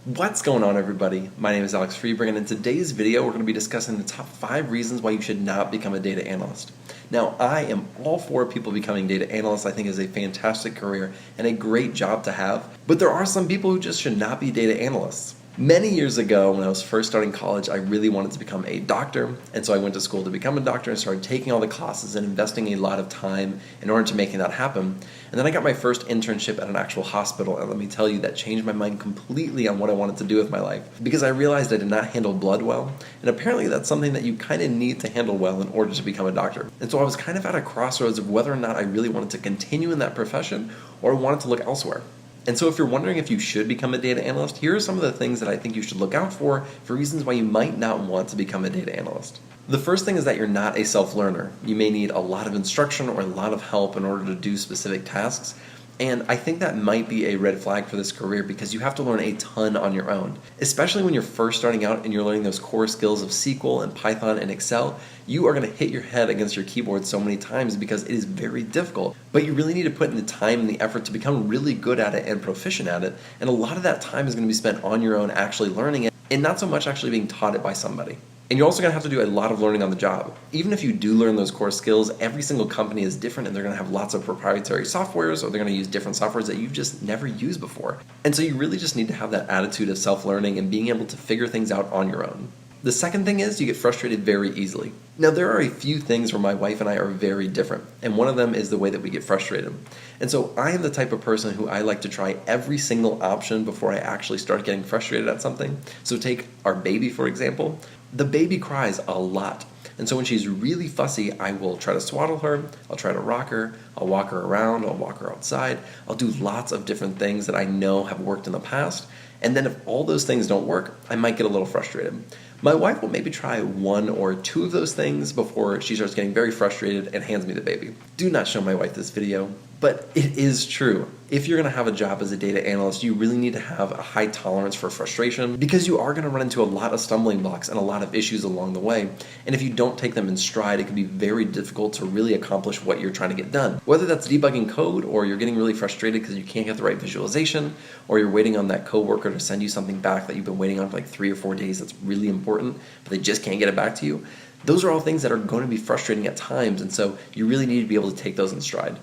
What's going on, everybody? My name is Alex Freeberg, and in today's video we're going to be discussing the top 5 reasons why you should not become a data analyst. Now, I am all for people becoming data analysts. I think is a fantastic career and a great job to have, but there are some people who just should not be data analysts. Many years ago, when I was first starting college, I really wanted to become a doctor, and so I went to school to become a doctor and started taking all the classes and investing a lot of time in order to making that happen. And then I got my first internship at an actual hospital, and let me tell you, that changed my mind completely on what I wanted to do with my life, because I realized I did not handle blood well, and apparently that's something that you kind of need to handle well in order to become a doctor. And so I was kind of at a crossroads of whether or not I really wanted to continue in that profession or wanted to look elsewhere. And so if you're wondering if you should become a data analyst, here are some of the things that I think you should look out for reasons why you might not want to become a data analyst. The first thing is that you're not a self-learner. You may need a lot of instruction or a lot of help in order to do specific tasks. And I think that might be a red flag for this career because you have to learn a ton on your own. Especially when you're first starting out and you're learning those core skills of SQL and Python and Excel, you are going to hit your head against your keyboard so many times because it is very difficult. But you really need to put in the time and the effort to become really good at it and proficient at it. And a lot of that time is going to be spent on your own actually learning it and not so much actually being taught it by somebody. And you're also going to have to do a lot of learning on the job. Even if you do learn those core skills, every single company is different and they're going to have lots of proprietary softwares, or they're going to use different softwares that you've just never used before. And so you really just need to have that attitude of self-learning and being able to figure things out on your own. The second thing is you get frustrated very easily. Now, there are a few things where my wife and I are very different, and one of them is the way that we get frustrated. And so I am the type of person who I like to try every single option before I actually start getting frustrated at something. So take our baby, for example. The baby cries a lot. And so when she's really fussy, I will try to swaddle her, I'll try to rock her, I'll walk her around, I'll walk her outside, I'll do lots of different things that I know have worked in the past. And then if all those things don't work, I might get a little frustrated. My wife will maybe try 1 or 2 of those things before she starts getting very frustrated and hands me the baby. Do not show my wife this video, but it is true. If you're going to have a job as a data analyst, you really need to have a high tolerance for frustration because you are going to run into a lot of stumbling blocks and a lot of issues along the way. And if you don't take them in stride, it can be very difficult to really accomplish what you're trying to get done. Whether that's debugging code, or you're getting really frustrated because you can't get the right visualization, or you're waiting on that coworker to send you something back that you've been waiting on for like 3 or 4 days that's really important, but they just can't get it back to you. Those are all things that are going to be frustrating at times, and so you really need to be able to take those in stride.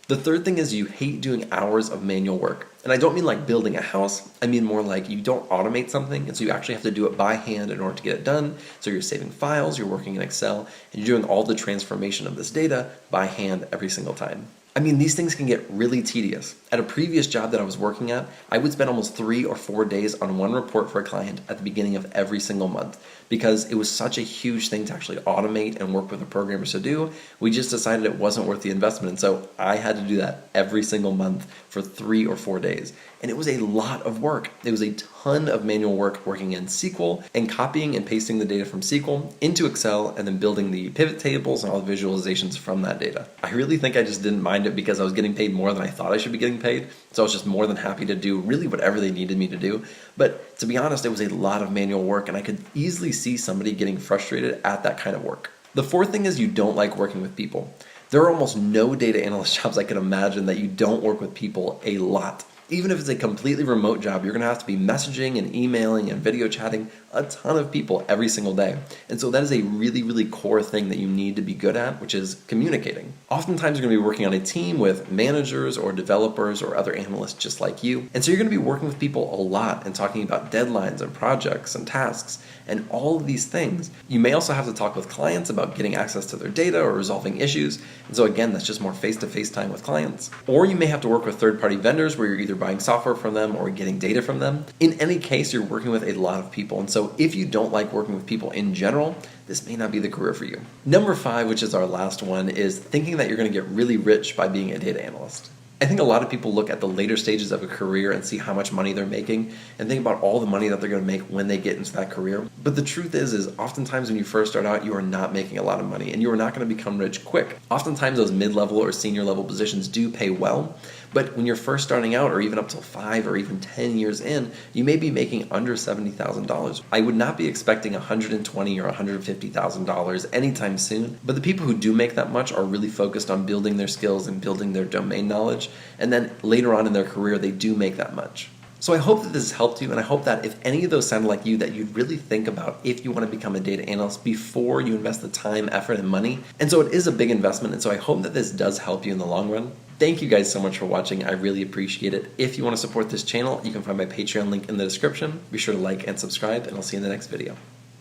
The third thing is you hate doing hours of manual work. And I don't mean like building a house, I mean more like you don't automate something, and so you actually have to do it by hand in order to get it done. So you're saving files, you're working in Excel, and you're doing all the transformation of this data by hand every single time. I mean, these things can get really tedious. At a previous job that I was working at, I would spend almost 3 or 4 days on one report for a client at the beginning of every single month because it was such a huge thing to actually automate and work with the programmers to do. We just decided it wasn't worth the investment, and so I had to do that every single month for 3 or 4 days. And it was a lot of work. It was a ton of manual work working in SQL and copying and pasting the data from SQL into Excel and then building the pivot tables and all the visualizations from that data. I really think I just didn't mind it because I was getting paid more than I thought I should be getting paid. So I was just more than happy to do really whatever they needed me to do. But to be honest, it was a lot of manual work, and I could easily see somebody getting frustrated at that kind of work. The fourth thing is you don't like working with people. There are almost no data analyst jobs I can imagine that you don't work with people a lot. Even if it's a completely remote job, you're going to have to be messaging and emailing and video chatting a ton of people every single day. And so that is a really, really core thing that you need to be good at, which is communicating. Oftentimes you're going to be working on a team with managers or developers or other analysts just like you. And so you're going to be working with people a lot and talking about deadlines and projects and tasks and all of these things. You may also have to talk with clients about getting access to their data or resolving issues. And so again, that's just more face-to-face time with clients. Or you may have to work with third-party vendors where you're either buying software from them or getting data from them. In any case, you're working with a lot of people. And so if you don't like working with people in general, this may not be the career for you. Number 5, which is our last one, is thinking that you're going to get really rich by being a data analyst. I think a lot of people look at the later stages of a career and see how much money they're making and think about all the money that they're going to make when they get into that career. But the truth is oftentimes when you first start out, you are not making a lot of money and you are not going to become rich quick. Oftentimes those mid-level or senior level positions do pay well, but when you're first starting out or even up till 5 or even 10 years in, you may be making under $70,000. I would not be expecting $120,000 or $150,000 anytime soon, but the people who do make that much are really focused on building their skills and building their domain knowledge. And then later on in their career, they do make that much. So I hope that this has helped you, and I hope that if any of those sounded like you, that you'd really think about if you want to become a data analyst before you invest the time, effort, and money. And so it is a big investment, and so I hope that this does help you in the long run. Thank you guys so much for watching. I really appreciate it. If you want to support this channel, you can find my Patreon link in the description. Be sure to like and subscribe, and I'll see you in the next video.